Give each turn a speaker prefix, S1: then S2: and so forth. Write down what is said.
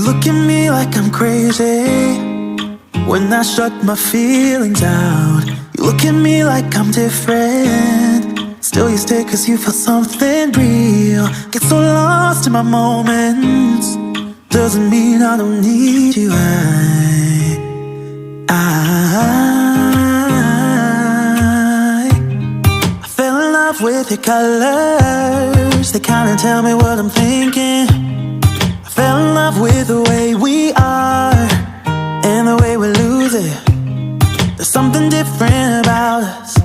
S1: look at me like I'm crazy when I shut my feelings out. You look at me like I'm different, still you stay cause you feel something real. Get so lost in my moments, doesn't mean I don't need you. I fell in love with your colors, they kinda tell me what I'm thinking. I fell in love with the way we are and the way we lose it. There's something different about us,